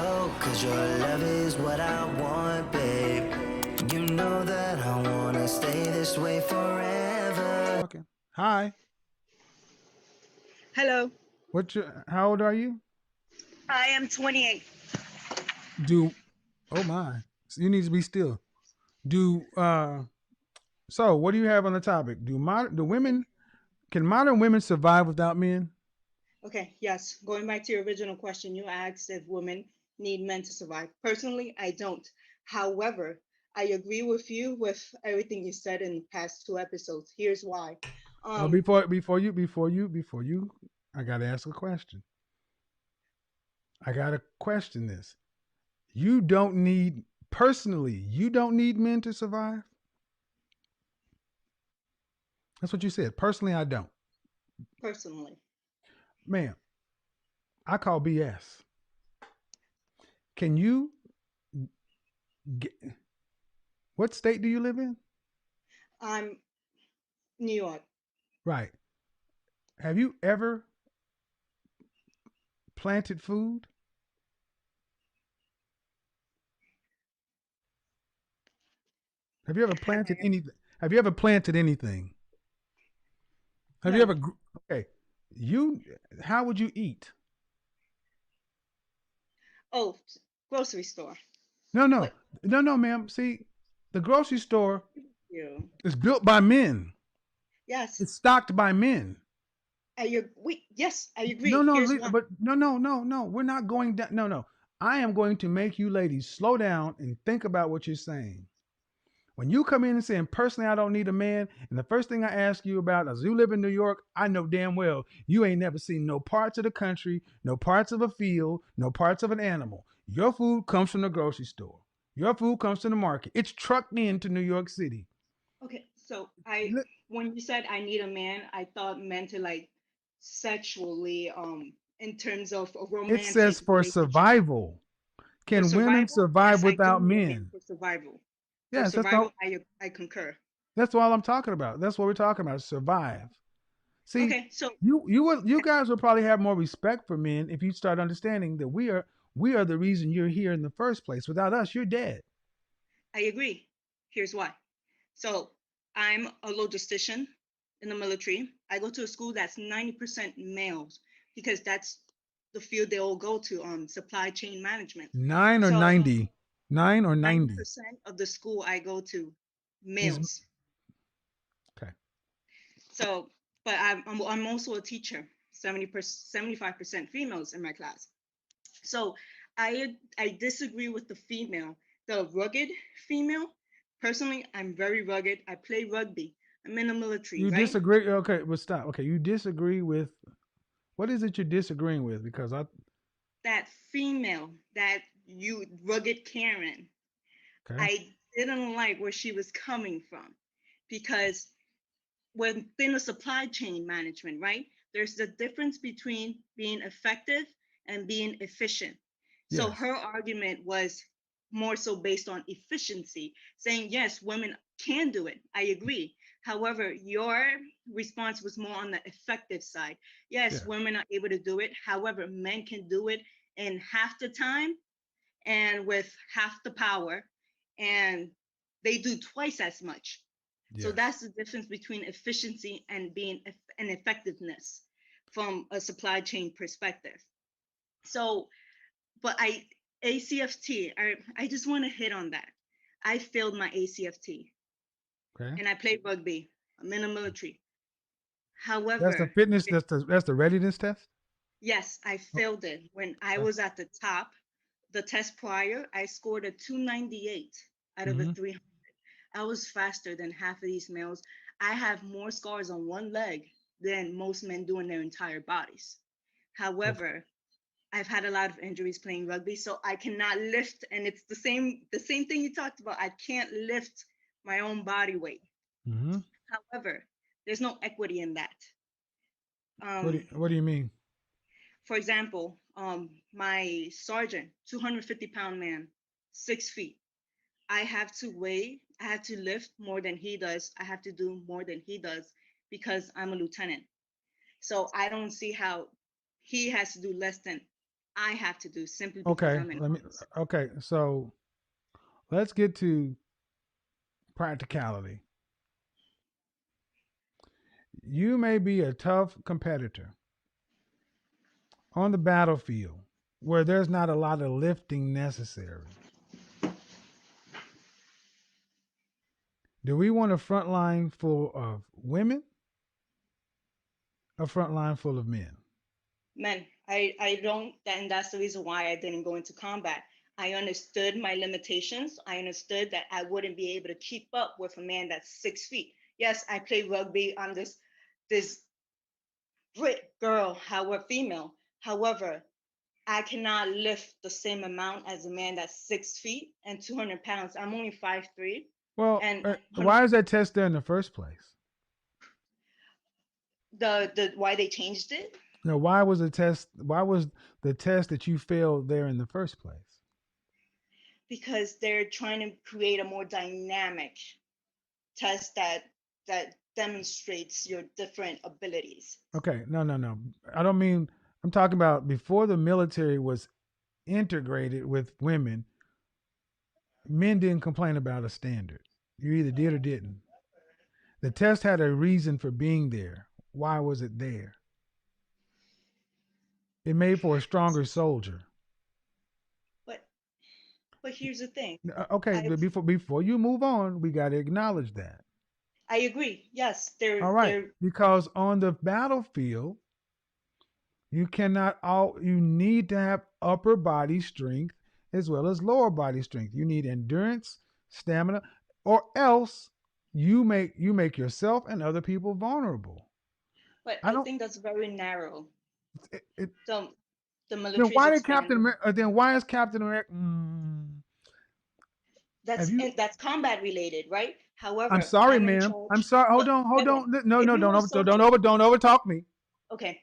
go, 'cause your love is what I want, babe. You know that I wanna stay this way forever. Okay. Hi. Hello, How old are you? I am 28. Do oh my. You need to be still. Do so what do you have on the topic? Do women can modern women survive without men? Okay, yes, going back to your original question, you asked if women need men to survive. Personally, I don't. However, I agree with you with everything you said in the past two episodes. Here's why. Well, Um, before you, I gotta ask a question. I gotta question this. You don't need you don't need men to survive? That's what you said. Personally, I don't. Personally, Ma'am, I call BS. Can you get, what state do you live in? I'm New York. Right. Have you ever planted food? Have you ever Have planted I? anything? Have you ever planted anything? Have you No. ever okay, you how would you eat? Oh, grocery store. No, no. What? No, no, ma'am. See, the grocery store You? is built by men. Yes. It's stocked by men. Yes, I No, agree. no, Here's why. but no, no, no, no. We're not going down. No, no. I am going to make you ladies slow down and think about what you're saying. When you come in and saying, personally, I don't need a man, and the first thing I ask you about is you live in New York, I know damn well you ain't never seen no parts of the country, no parts of a field, no parts of an animal. Your food comes from the grocery store. Your food comes from the market. It's trucked into New York City. Okay, so when you said I need a man, I thought meant to like sexually, in terms of a It romantic says for relationship. survival. For Can women survival, survive yes, I do without need a man men? for survival. For Yes, survival, I concur. that's all I'm talking about. That's what we're talking about. Survive. See, Okay, so you guys will probably have more respect for men if you start understanding that we are the reason you're here in the first place. Without us, you're dead. I agree. Here's why. So I'm a logistician in the military. I go to a school that's 90% males because that's the field they all go to on supply chain management. 9 or 90, 9 or 90 90% of the school I go to, is males. okay. So, but I'm also a teacher, 75% females in my class. So I disagree with the female, the rugged female. Personally, I'm very rugged. I play rugby. I'm in the military, You right? disagree? Okay, but stop. Okay, you disagree with what is it you're disagreeing with? Because I That female, that you rugged Karen, okay. I didn't like where she was coming from because within the supply chain management, right? There's the difference between being effective and being efficient. So Yes, her argument was more so based on efficiency, saying, yes, women can do it. I agree. However, your response was more on the effective side. Yes, yes, women are able to do it. However, men can do it in half the time and with half the power, and they do twice as much. So yes. that's the difference between efficiency and being an effectiveness from a supply chain perspective. So, but ACFT, I just want to hit on that. I failed my ACFT Okay. and I played rugby. I'm in the military. That's the However, fitness. That's the readiness test. yes, I Oh, failed it. When I okay. was at the top, the test prior, I scored a 298 out of a Mm-hmm. 300. I was faster than half of these males. I have more scars on one leg than most men do in their entire bodies. Okay. However, I've had a lot of injuries playing rugby, so I cannot lift, and it's the same thing you talked about. I can't lift my own body weight. Mm-hmm. However, there's no equity in that. What do Um, What do you mean? for example, my sergeant, 250-pound man, 6 feet. I have to lift more than he does. I have to do more than he does because I'm a lieutenant. So I don't see how he has to do less than I have to do simply because I'm an artist. Okay, so let's get to practicality. You may be a tough competitor on the battlefield where there's not a lot of lifting necessary. Do we want a front line full of women? A front line full of men? Men, I don't, and that's the reason why I didn't go into combat. I understood my limitations. I understood that I wouldn't be able to keep up with a man that's 6 feet. Yes, I play rugby. I'm this Brit girl, however, female. However, I cannot lift the same amount as a man that's 6 feet and 200 pounds. I'm only 5'3". Well, And why is that test there in the first place? the why they changed it? No, why was the test? Why was the test that you failed there in the first place? Because they're trying to create a more dynamic test that demonstrates your different abilities. Okay, no. I don't mean. I'm talking about before the military was integrated with women. Men didn't complain about a standard. You either did or didn't. The test had a reason for being there. Why was it there? It made for a stronger soldier. But here's the thing. Okay, I but before you move on, we got to acknowledge that. I agree. Yes, All right, because on the battlefield, you need to have upper body strength as well as lower body strength. You need endurance, stamina, or else you make yourself and other people vulnerable. but I I don't. think that's very narrow. So the Then military is why did Captain expanding. America? Then why is Captain America? Have you? That's combat related, right? I'm However, sorry, I'm in ma'am. I'm charge. sorry. Hold Look, on. Hold Kevin, on. No, if no. you were so Don't over talk me. okay,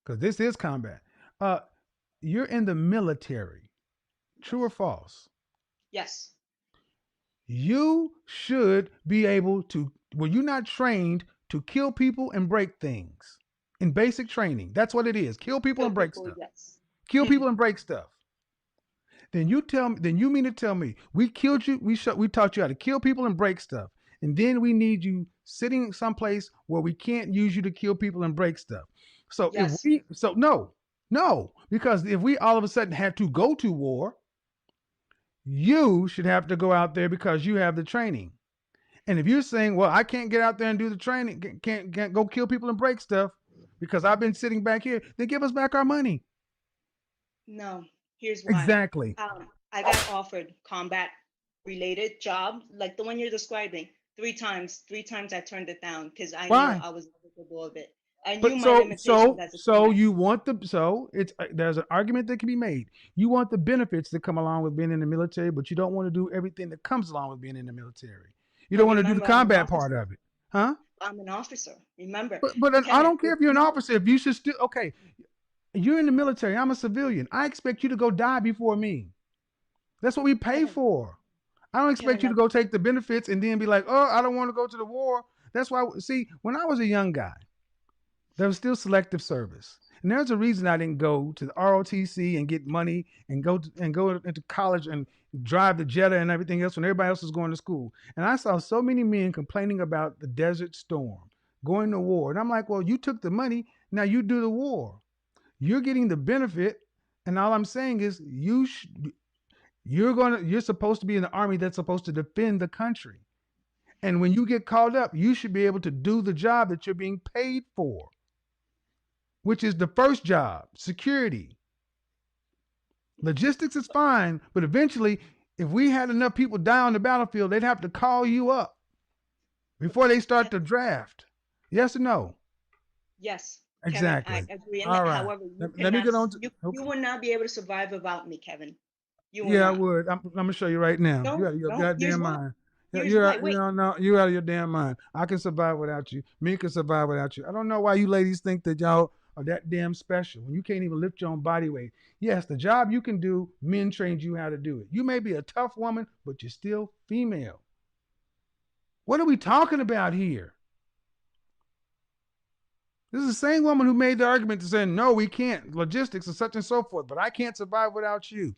Because this is combat. Uh, you're in the military. True or yes, false? yes, You should be able to. Were you not trained to kill people and break things in basic training? That's what it is. Kill people kill and break people, stuff. yes. Kill people and break stuff. Then you tell me. Then you mean to tell me we killed you? We taught you how to kill people and break stuff, and then we need you sitting someplace where we can't use you to kill people and break stuff. So if Yes, we so no, because if we all of a sudden had to go to war, you should have to go out there because you have the training. And if you're saying, well, I can't get out there and do the training, can't go kill people and break stuff because I've been sitting back here, then give us back our money. no. Here's why. Exactly. I got offered combat related job like the one you're describing 3 times. 3 times I turned it down because I knew Why? I was not capable of it. I knew But my limitations as a female. you want it's there's an argument that can be made. You want the benefits that come along with being in the military, but you don't want to do everything that comes along with being in the military. You But don't want to do the remember, I'm an combat part officer. of it, huh? I'm an officer. Remember, But I Kevin, don't care if if you're an you officer. If you should still okay, you're in the military. I'm a civilian. I expect you to go die before me. That's what we pay Kevin, for. I don't expect Kevin, you to go take the benefits and then be like, oh, I don't want to go to the war. That's why. See, when I was a young guy, there was still selective service. And there's a reason I didn't go to the ROTC and get money and go into college and drive the Jetta and everything else when everybody else was going to school. And I saw so many men complaining about the Desert Storm, going to war. And I'm like, well, you took the money, now you do the war. You're getting the benefit, and all I'm saying is you're supposed to be in the army that's supposed to defend the country. And when you get called up, you should be able to do the job that you're being paid for, which is the first job, security. Logistics is fine, but eventually, if we had enough people die on the battlefield, they'd have to call you up before they start the draft. Yes or no? yes, Kevin, I Exactly. agree in All that. right. However, you Let me cannot, get on to, you okay. will not be able to survive without me, Kevin. You will Yeah, I not. would. I'm gonna show you right now. You No, out of your no. Here's goddamn why. mind. Here's why. Wait, You out of your damn mind. I can survive without you. Me can survive without you. I don't know why you ladies think that y'all are that damn special when you can't even lift your own body weight. Yes, the job you can do, men trained you how to do it. You may be a tough woman, but you're still female. What are we talking about here? This is the same woman who made the argument to say, no, we can't. Logistics and such and so forth, but I can't survive without you.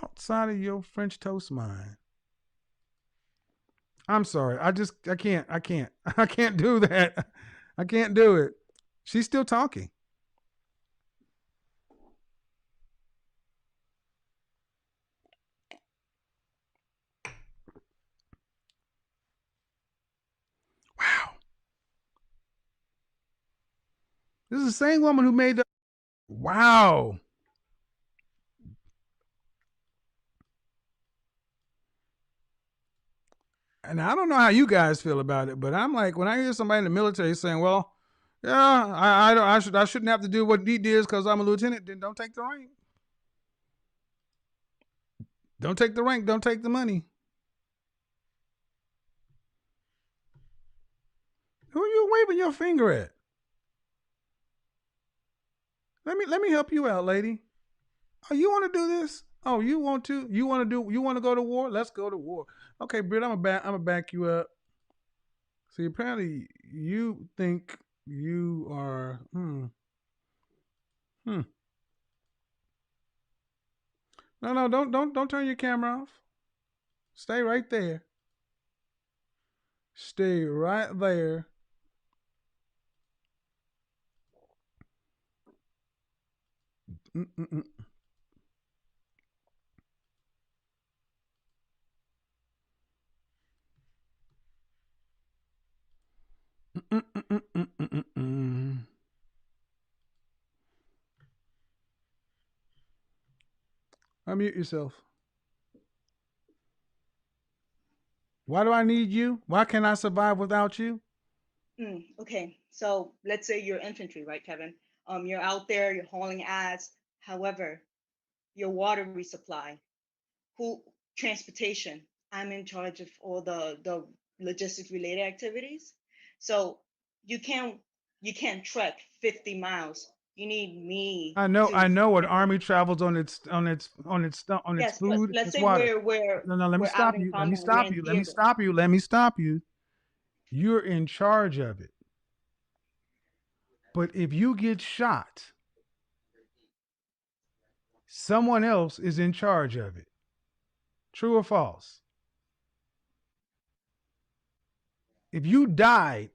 Outside of your French toast mind. I'm sorry. I can't. I can't do that. I can't do it. She's still talking. Wow. This is the same woman who made the. Wow. And I don't know how you guys feel about it, but I'm like, when I hear somebody in the military saying, well, yeah, I shouldn't have to do what he did because I'm a lieutenant, then don't take the rank. Don't take the rank, don't take the money. Who are you waving your finger at? Let me help you out, lady. Oh, you want to do this? Oh, you want to? You want to go to war? Let's go to war. Okay, Britt, I'm gonna back you up. See, apparently you think you are No, don't turn your camera off. Stay right there. Stay right there. Mm-mm-mm. Mm-mm-mm-mm-mm-mm. Unmute yourself. Why do I need you? Why can't I survive without you? Okay, so let's say you're infantry, right, Kevin? You're out there, you're hauling ass. However, your water resupply, who transportation. I'm in charge of all the logistics related activities. So you can't you can't trek 50 miles. You need me I to know what bring them. army travels on its Yes, but food, let's its say water. No, let me we're out stop in you. Let me combat, we're stop in you. Let me theater. stop you. Let me stop you. You're in charge of it. But if you get shot, someone else is in charge of it. True or false? If you died,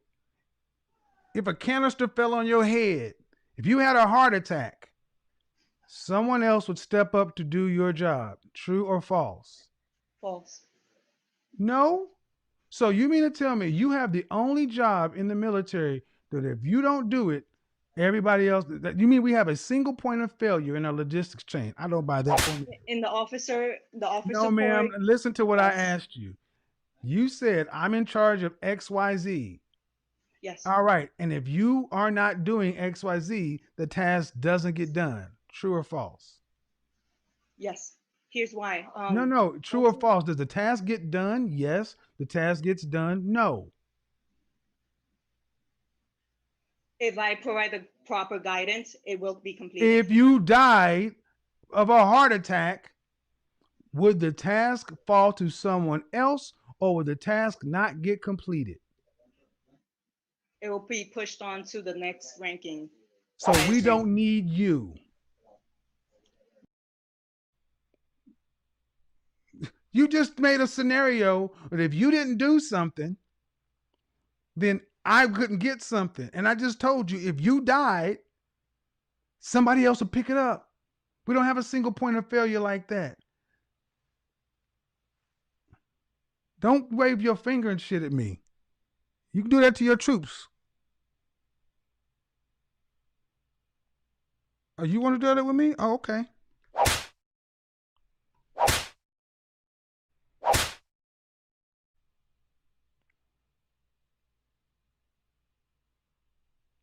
if a canister fell on your head, if you had a heart attack, someone else would step up to do your job. True or false? False. No. So you mean to tell me you have the only job in the military that if you don't do it, everybody else, you mean we have a single point of failure in our logistics chain? I don't buy that for me. In the officer No, corps, ma'am. Listen to what I yes. asked you. You said I'm in charge of XYZ. Yes. All right. And if you are not doing XYZ, the task doesn't get done. True or false? Yes. Here's why. No. True or Also, false? Does the task get done? Yes. The task gets done. No. if I provide the proper guidance, it will be completed. If you died of a heart attack, would the task fall to someone else or would the task not get completed? It will be pushed on to the next ranking, So we highest rank. don't need you. You just made a scenario that if you didn't do something, then I couldn't get something. And I just told you, if you died, somebody else would pick it up. We don't have a single point of failure like that. Don't wave your finger and shit at me. You can do that to your troops. Oh, you want to do that with me? Oh, okay.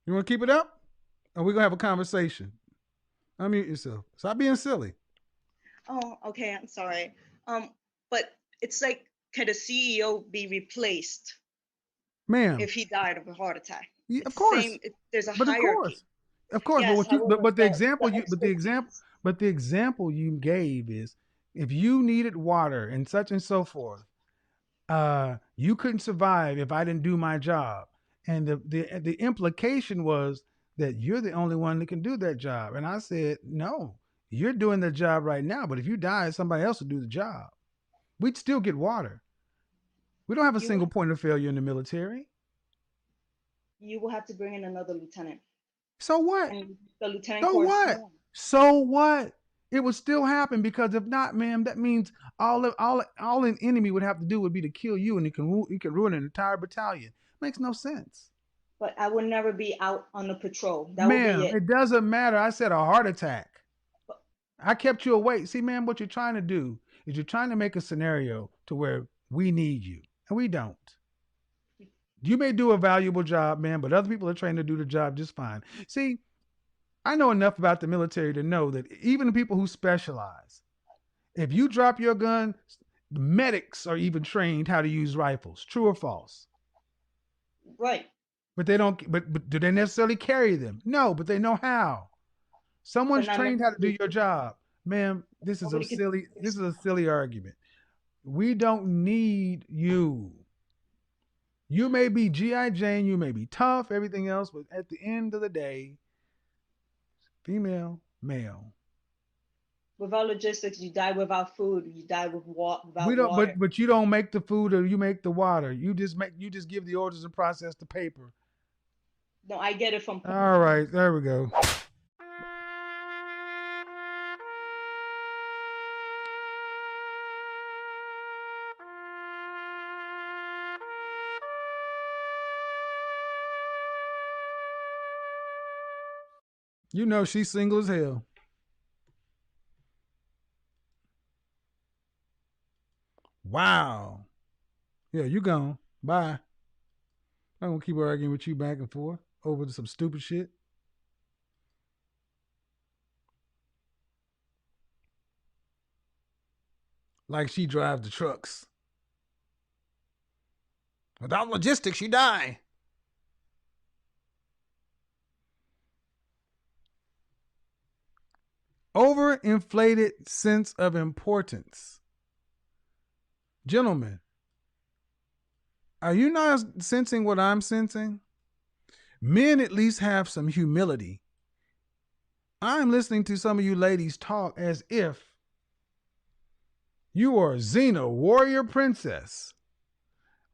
You want to keep it up? Or we going to have a conversation? Unmute yourself. Stop being silly. Oh, okay. I'm sorry. But it's like, can the CEO be replaced Ma'am, if he died of a heart attack? yeah, of It's the course. same. There's a But of hierarchy. course. Of course, Yes. However, but the expertise. the example you gave is if you needed water and such and so forth, you couldn't survive if I didn't do my job. And the implication was that you're the only one that can do that job. And I said, no, you're doing the job right now. But if you die, somebody else will do the job. We'd still get water. We don't have a You single point of failure in the military. you will have to bring in another lieutenant, So what? and the lieutenant So corps is what? small. So what? It would still happen, because if not, ma'am, that means all an enemy would have to do would be to kill you, and it can ruin an entire battalion. Makes no sense. But I would never be out on the patrol. That would be Ma'am, it. it doesn't matter. I said a heart attack. But I kept you awake. See, ma'am, what you're trying to do is you're trying to make a scenario to where we need you, and we don't. You may do a valuable job, ma'am, but other people are trained to do the job just fine. See, I know enough about the military to know that even the people who specialize, if you drop your gun, the medics are even trained how to use rifles. True or false? right. But they don't. But do they necessarily carry them? No, but they know how. But Someone's not trained how to do nobody your job, ma'am. This is a could. silly. This is a silly argument. We don't need you. You may be G.I. Jane, you may be tough, everything else, but at the end of the day, female, male. Without logistics, you die without food. You die without We don't, water. but you don't make the food or you make the water. You just give the orders and process the paper. No, I get it from. All right, there we go. You know she's single as hell. Wow. Yeah, you gone. Bye. I'm gonna keep arguing with you back and forth over some stupid shit. Like she drives the trucks. Without logistics, you die. Overinflated sense of importance. Gentlemen, are you not sensing what I'm sensing? Men at least have some humility. I'm listening to some of you ladies talk as if you are Xena, warrior princess.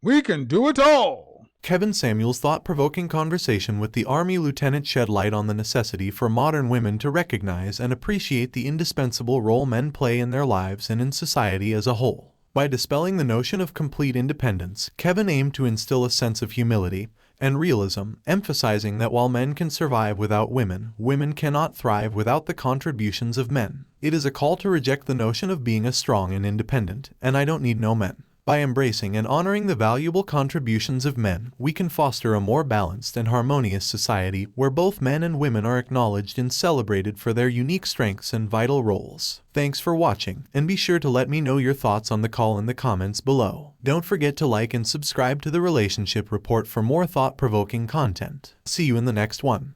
We can do it all. Kevin Samuels' thought-provoking conversation with the Army lieutenant shed light on the necessity for modern women to recognize and appreciate the indispensable role men play in their lives and in society as a whole. By dispelling the notion of complete independence, Kevin aimed to instill a sense of humility and realism, emphasizing that while men can survive without women, women cannot thrive without the contributions of men. It is a call to reject the notion of being a strong and independent, and I don't need no men. By embracing and honoring the valuable contributions of men, we can foster a more balanced and harmonious society where both men and women are acknowledged and celebrated for their unique strengths and vital roles. Thanks for watching, and be sure to let me know your thoughts on the call in the comments below. Don't forget to like and subscribe to the Relationship Report for more thought-provoking content. See you in the next one.